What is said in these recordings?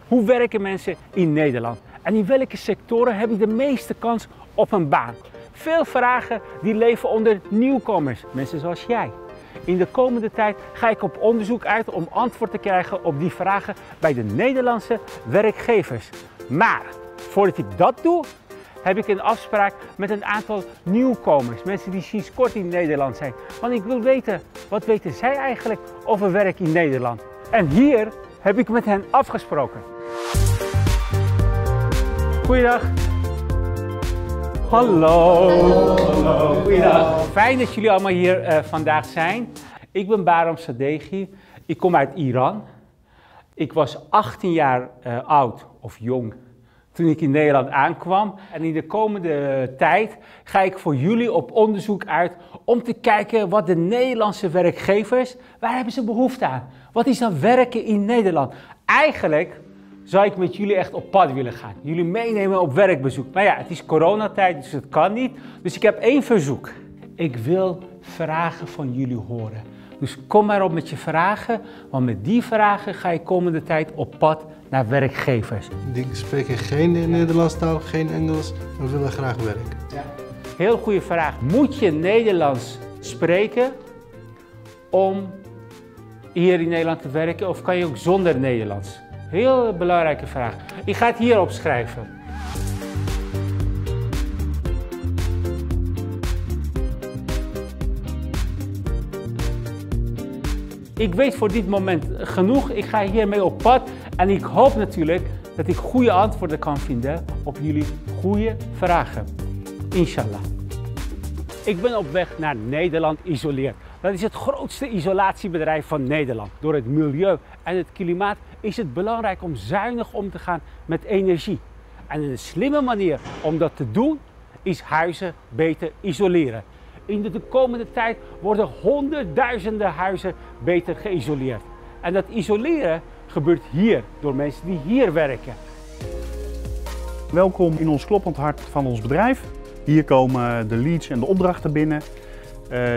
Hoe werken mensen in Nederland? En in welke sectoren heb je de meeste kans op een baan? Veel vragen die leven onder nieuwkomers, mensen zoals jij. In de komende tijd ga ik op onderzoek uit om antwoord te krijgen op die vragen bij de Nederlandse werkgevers. Maar voordat ik dat doe, heb ik een afspraak met een aantal nieuwkomers. Mensen die sinds kort in Nederland zijn. Want ik wil weten, wat weten zij eigenlijk over werk in Nederland? En hier heb ik met hen afgesproken. Goeiedag. Hallo. Hallo. Goeiedag. Fijn dat jullie allemaal hier vandaag zijn. Ik ben Bahram Sadeghi. Ik kom uit Iran. Ik was 18 jaar oud of jong toen ik in Nederland aankwam. En in de komende tijd ga ik voor jullie op onderzoek uit om te kijken wat de Nederlandse werkgevers, waar hebben ze behoefte aan? Wat is dan werken in Nederland? Eigenlijk zou ik met jullie echt op pad willen gaan. Jullie meenemen op werkbezoek. Maar ja, het is coronatijd, dus het kan niet. Dus ik heb één verzoek. Ik wil vragen van jullie horen. Dus kom maar op met je vragen, want met die vragen ga ik komende tijd op pad naar werkgevers. Die spreken geen Nederlands taal, geen Engels, maar willen graag werken. Ja. Heel goede vraag. Moet je Nederlands spreken om hier in Nederland te werken of kan je ook zonder Nederlands? Heel belangrijke vraag. Ik ga het hier opschrijven. Ik weet voor dit moment genoeg. Ik ga hiermee op pad en ik hoop natuurlijk dat ik goede antwoorden kan vinden op jullie goede vragen. Inshallah. Ik ben op weg naar Nederland Isoleert. Dat is het grootste isolatiebedrijf van Nederland. Door het milieu en het klimaat is het belangrijk om zuinig om te gaan met energie. En een slimme manier om dat te doen is huizen beter isoleren. In de komende tijd worden honderdduizenden huizen beter geïsoleerd. En dat isoleren gebeurt hier door mensen die hier werken. Welkom in ons kloppend hart van ons bedrijf. Hier komen de leads en de opdrachten binnen.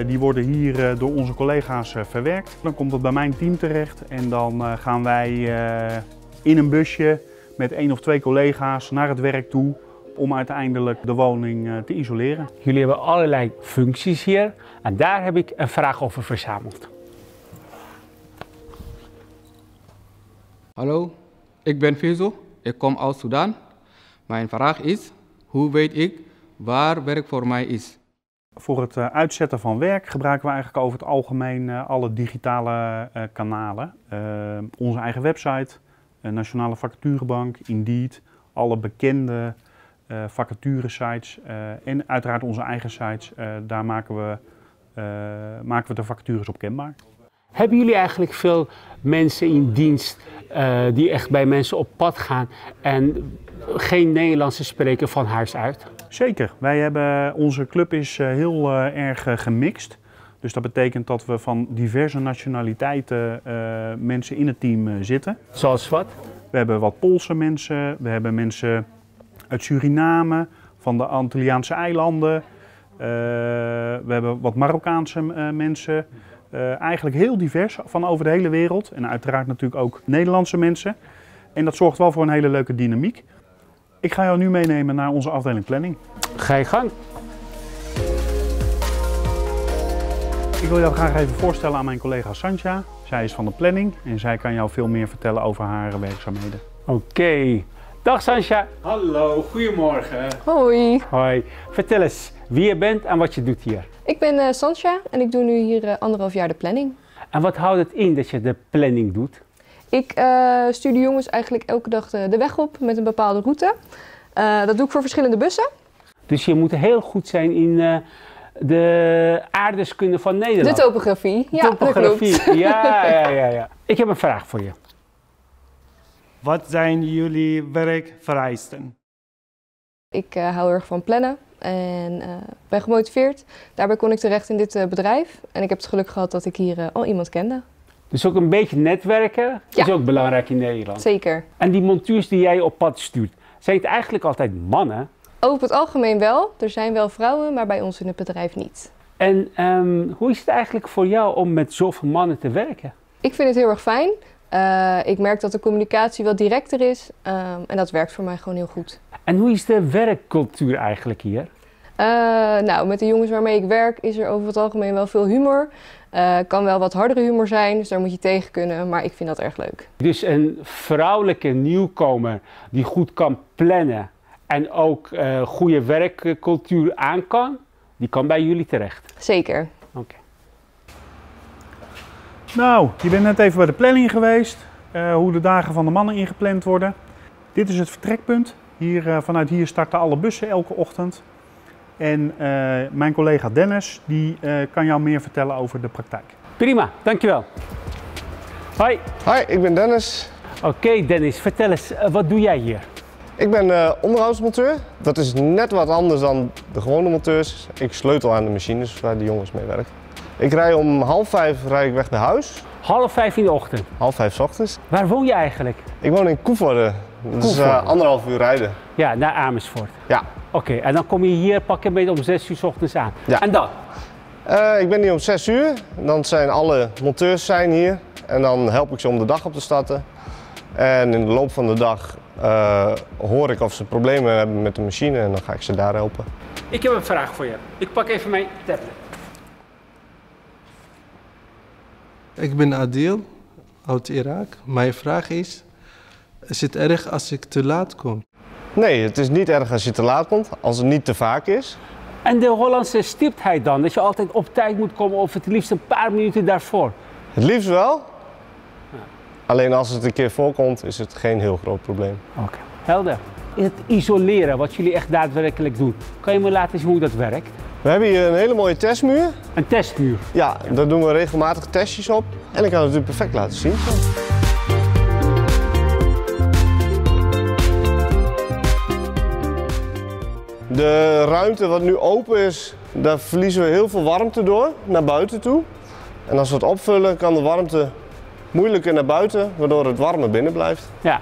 Die worden hier door onze collega's verwerkt. Dan komt het bij mijn team terecht en dan gaan wij in een busje met 1 of 2 collega's naar het werk toe om uiteindelijk de woning te isoleren. Jullie hebben allerlei functies hier en daar heb ik een vraag over verzameld. Hallo, ik ben Fizo. Ik kom uit Sudan. Mijn vraag is, hoe weet ik waar werk voor mij is? Voor het uitzetten van werk gebruiken we eigenlijk over het algemeen alle digitale kanalen. Onze eigen website, Nationale Vacaturebank, Indeed, alle bekende vacaturesites en uiteraard onze eigen sites. Daar maken we de vacatures op kenbaar. Hebben jullie eigenlijk veel mensen in dienst die echt bij mensen op pad gaan en geen Nederlandse spreken van huis uit? Zeker. Onze club is heel erg gemixt. Dus dat betekent dat we van diverse nationaliteiten mensen in het team zitten. Zoals wat? We hebben wat Poolse mensen, we hebben mensen uit Suriname, van de Antilliaanse eilanden. We hebben wat Marokkaanse mensen. Eigenlijk heel divers van over de hele wereld. En uiteraard natuurlijk ook Nederlandse mensen. En dat zorgt wel voor een hele leuke dynamiek. Ik ga jou nu meenemen naar onze afdeling planning. Ga je gang. Ik wil jou graag even voorstellen aan mijn collega Sanja. Zij is van de planning en zij kan jou veel meer vertellen over haar werkzaamheden. Oké. Dag Sanja. Hallo, goedemorgen. Hoi. Hoi. Vertel eens wie je bent en wat je doet hier. Ik ben Sanja en ik doe nu hier 1,5 jaar de planning. En wat houdt het in dat je de planning doet? Ik stuur de jongens eigenlijk elke dag de weg op met een bepaalde route. Dat doe ik voor verschillende bussen. Dus je moet heel goed zijn in de aardrijkskunde van Nederland. De topografie, ja, topografie. dat klopt. Ja. Ik heb een vraag voor je. Wat zijn jullie werkvereisten? Ik hou erg van plannen en ben gemotiveerd. Daarbij kon ik terecht in dit bedrijf. En ik heb het geluk gehad dat ik hier al iemand kende. Dus ook een beetje netwerken is ook belangrijk in Nederland. Zeker. En die monteurs die jij op pad stuurt, zijn het eigenlijk altijd mannen? Over het algemeen wel. Er zijn wel vrouwen, maar bij ons in het bedrijf niet. En hoe is het eigenlijk voor jou om met zoveel mannen te werken? Ik vind het heel erg fijn, Ik merk dat de communicatie wat directer is en dat werkt voor mij gewoon heel goed. En hoe is de werkcultuur eigenlijk hier? Nou, met de jongens waarmee ik werk is er over het algemeen wel veel humor. Kan wel wat hardere humor zijn, dus daar moet je tegen kunnen, maar ik vind dat erg leuk. Dus een vrouwelijke nieuwkomer die goed kan plannen en ook goede werkcultuur aan kan, die kan bij jullie terecht. Zeker. Oké. Nou, je bent net even bij de planning geweest, hoe de dagen van de mannen ingepland worden. Dit is het vertrekpunt. Vanuit hier starten alle bussen elke ochtend. En mijn collega Dennis, die kan jou meer vertellen over de praktijk. Prima, dankjewel. Hoi. Hi, ik ben Dennis. Oké, Dennis, vertel eens, wat doe jij hier? Ik ben onderhoudsmonteur. Dat is net wat anders dan de gewone monteurs. Ik sleutel aan de machines waar de jongens mee werken. Ik rij om 4:30 rijd ik weg naar huis. 4:30 in de ochtend. 4:30 's ochtends. Waar woon je eigenlijk? Ik woon in Koevoorde. Dat is Koevoorde. 1,5 uur rijden. Ja, naar Amersfoort. Ja. Oké, en dan kom je hier pak een beetje om 6 uur 's ochtends aan. Ja. En dan? Ik ben hier om 6 uur. Dan zijn alle monteurs zijn hier. En dan help ik ze om de dag op te starten. En in de loop van de dag hoor ik of ze problemen hebben met de machine en dan ga ik ze daar helpen. Ik heb een vraag voor je. Ik pak even mijn tablet. Ik ben Adil, uit Irak. Mijn vraag is het erg als ik te laat kom? Nee, het is niet erg als je te laat komt, als het niet te vaak is. En de Hollandse stiptheid dan? Dat je altijd op tijd moet komen of het liefst een paar minuten daarvoor? Het liefst wel. Alleen als het een keer voorkomt is het geen heel groot probleem. Oké. Helder. Het isoleren, wat jullie echt daadwerkelijk doen. Kan je me laten zien hoe dat werkt? We hebben hier een hele mooie testmuur. Een testmuur. Ja, daar doen we regelmatig testjes op. En ik kan het natuurlijk perfect laten zien. De ruimte wat nu open is, daar verliezen we heel veel warmte door naar buiten toe. En als we het opvullen kan de warmte moeilijker naar buiten, waardoor het warmer binnen blijft. Ja,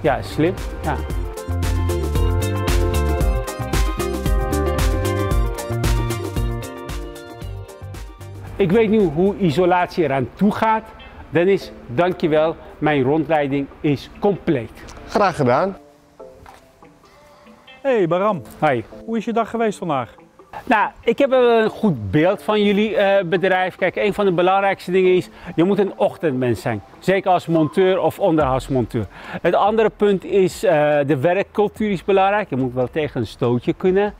ja, slim. Ja. Ik weet nu hoe isolatie eraan toe gaat. Dennis, dankjewel. Mijn rondleiding is compleet. Graag gedaan. Hey Baram, Hoi. hoe is je dag geweest vandaag? Nou, ik heb wel een goed beeld van jullie bedrijf. Kijk, een van de belangrijkste dingen is, je moet een ochtendmens zijn. Zeker als monteur of onderhoudsmonteur. Het andere punt is, de werkcultuur is belangrijk. Je moet wel tegen een stootje kunnen.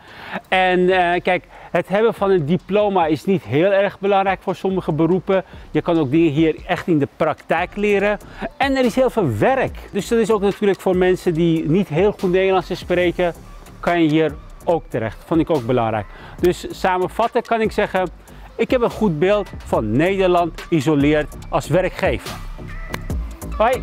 En kijk, het hebben van een diploma is niet heel erg belangrijk voor sommige beroepen. Je kan ook dingen hier echt in de praktijk leren. En er is heel veel werk. Dus dat is ook natuurlijk voor mensen die niet heel goed Nederlands spreken, kan je hier ook terecht. Vond ik ook belangrijk. Dus samenvatten kan ik zeggen, ik heb een goed beeld van Nederland isoleerd als werkgever. Hoi!